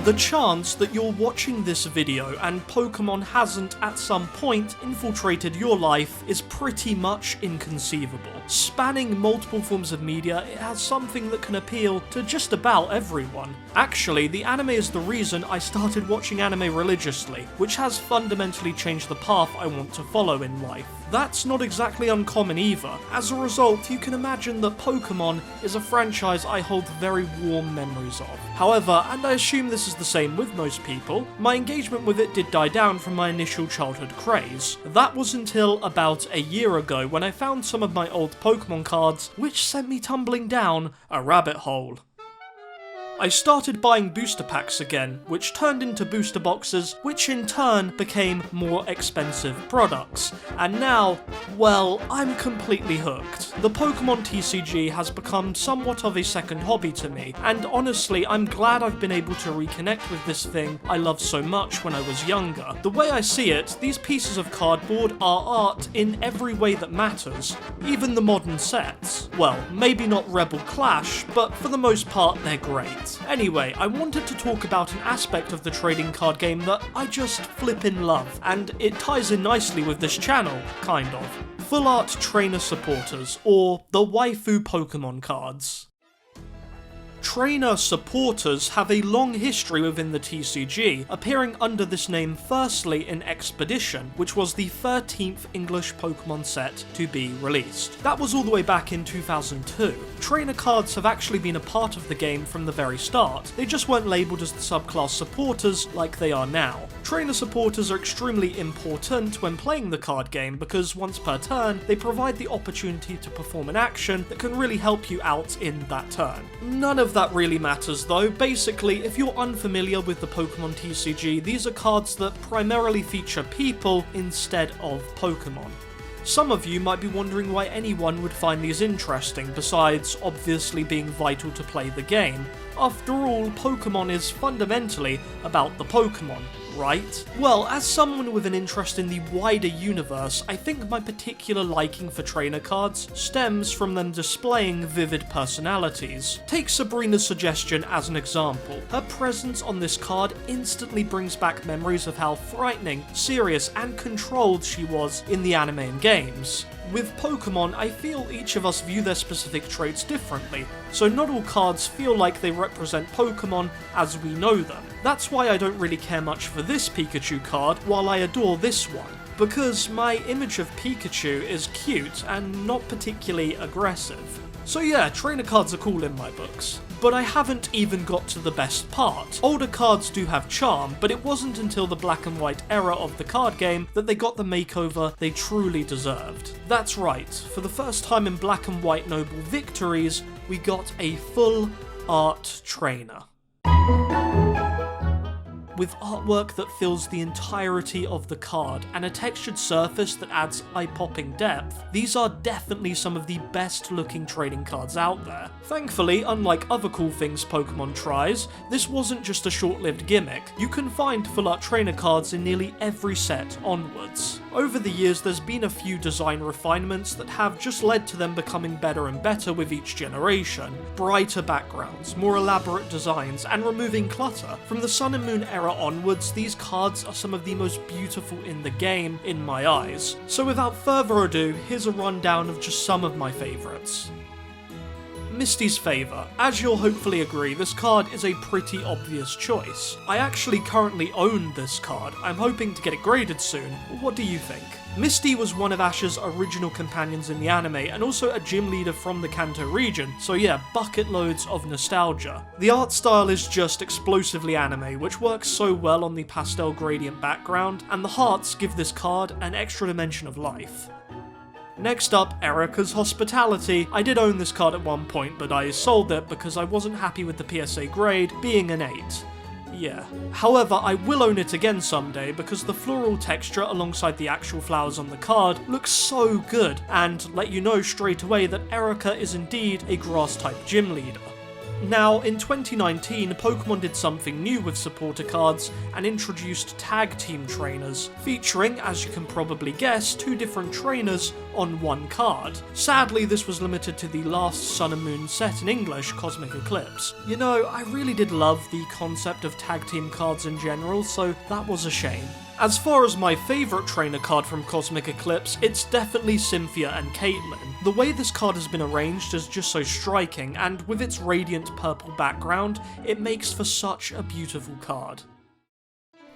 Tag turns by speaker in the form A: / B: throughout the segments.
A: The chance that you're watching this video and Pokemon hasn't at some point infiltrated your life is pretty much inconceivable. Spanning multiple forms of media, it has something that can appeal to just about everyone. Actually, the anime is the reason I started watching anime religiously, which has fundamentally changed the path I want to follow in life. That's not exactly uncommon either. As a result, you can imagine that Pokemon is a franchise I hold very warm memories of. However, and I assume this is the same with most people, my engagement with it did die down from my initial childhood craze. That was until about a year ago when I found some of my old Pokemon cards, which sent me tumbling down a rabbit hole. I started buying booster packs again, which turned into booster boxes, which in turn became more expensive products. And now, well, I'm completely hooked. The Pokemon TCG has become somewhat of a second hobby to me, and honestly, I'm glad I've been able to reconnect with this thing I loved so much when I was younger. The way I see it, these pieces of cardboard are art in every way that matters, even the modern sets. Well, maybe not Rebel Clash, but for the most part, they're great. Anyway, I wanted to talk about an aspect of the trading card game that I just flippin' love, and it ties in nicely with this channel, kind of. Full art trainer supporters, or the waifu Pokemon cards. Trainer supporters have a long history within the TCG, appearing under this name firstly in Expedition, which was the 13th English Pokemon set to be released. That was all the way back in 2002. Trainer cards have actually been a part of the game from the very start, they just weren't labelled as the subclass supporters like they are now. Trainer supporters are extremely important when playing the card game because once per turn, they provide the opportunity to perform an action that can really help you out in that turn. None of that really matters though. Basically, if you're unfamiliar with the Pokemon TCG, these are cards that primarily feature people instead of Pokemon. Some of you might be wondering why anyone would find these interesting, besides obviously being vital to play the game. After all, Pokemon is fundamentally about the Pokemon, right? Well, as someone with an interest in the wider universe, I think my particular liking for trainer cards stems from them displaying vivid personalities. Take Sabrina's suggestion as an example. Her presence on this card instantly brings back memories of how frightening, serious, and controlled she was in the anime and games. With Pokemon, I feel each of us view their specific traits differently, so not all cards feel like they represent Pokemon as we know them. That's why I don't really care much for this Pikachu card, while I adore this one, because my image of Pikachu is cute and not particularly aggressive. So yeah, trainer cards are cool in my books. But I haven't even got to the best part. Older cards do have charm, but it wasn't until the black and white era of the card game that they got the makeover they truly deserved. That's right, for the first time in Black and White Noble Victories, we got a full art trainer. With artwork that fills the entirety of the card and a textured surface that adds eye-popping depth, these are definitely some of the best looking trading cards out there. Thankfully, unlike other cool things Pokemon tries, this wasn't just a short-lived gimmick. You can find full art trainer cards in nearly every set onwards. Over the years, there's been a few design refinements that have just led to them becoming better and better with each generation. Brighter backgrounds, more elaborate designs, and removing clutter. From the Sun and Moon era onwards, these cards are some of the most beautiful in the game, in my eyes. So without further ado, here's a rundown of just some of my favourites. Misty's Favour. As you'll hopefully agree, this card is a pretty obvious choice. I actually currently own this card. I'm hoping to get it graded soon. What do you think? Misty was one of Ash's original companions in the anime, and also a gym leader from the Kanto region, so yeah, bucket loads of nostalgia. The art style is just explosively anime, which works so well on the pastel gradient background, and the hearts give this card an extra dimension of life. Next up, Erika's Hospitality. I did own this card at one point, but I sold it because I wasn't happy with the PSA grade being an 8. Yeah. However, I will own it again someday because the floral texture alongside the actual flowers on the card looks so good, and let you know straight away that Erika is indeed a grass-type gym leader. Now, in 2019, Pokemon did something new with supporter cards and introduced tag team trainers, featuring, as you can probably guess, two different trainers on one card. Sadly, this was limited to the last Sun and Moon set in English, Cosmic Eclipse. You know, I really did love the concept of tag team cards in general, so that was a shame. As far as my favourite trainer card from Cosmic Eclipse, it's definitely Cynthia and Caitlyn. The way this card has been arranged is just so striking, and with its radiant purple background, it makes for such a beautiful card.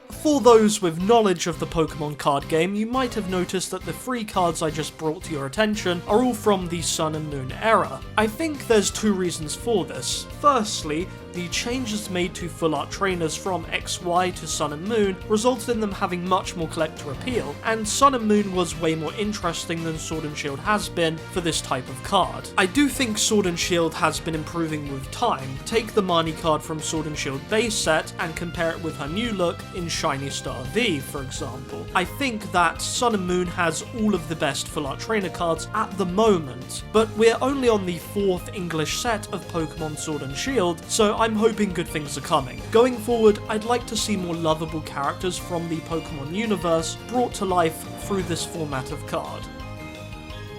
A: For those with knowledge of the Pokemon card game, you might have noticed that the 3 cards I just brought to your attention are all from the Sun and Moon era. I think there's 2 reasons for this. Firstly, the changes made to full art trainers from XY to Sun and Moon resulted in them having much more collector appeal, and Sun and Moon was way more interesting than Sword and Shield has been for this type of card. I do think Sword and Shield has been improving with time. Take the Marnie card from Sword and Shield base set and compare it with her new look in Shiny Star V, for example. I think that Sun and Moon has all of the best full art trainer cards at the moment, but we're only on the 4th English set of Pokemon Sword and Shield, so I'm hoping good things are coming. Going forward, I'd like to see more lovable characters from the Pokemon universe brought to life through this format of card.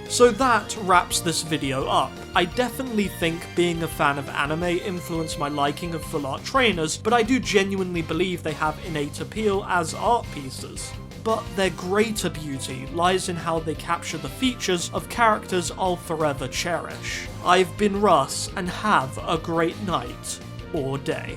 A: So that wraps this video up. I definitely think being a fan of anime influenced my liking of full art trainers, but I do genuinely believe they have innate appeal as art pieces. But their greater beauty lies in how they capture the features of characters I'll forever cherish. I've been Russ, and have a great night or day.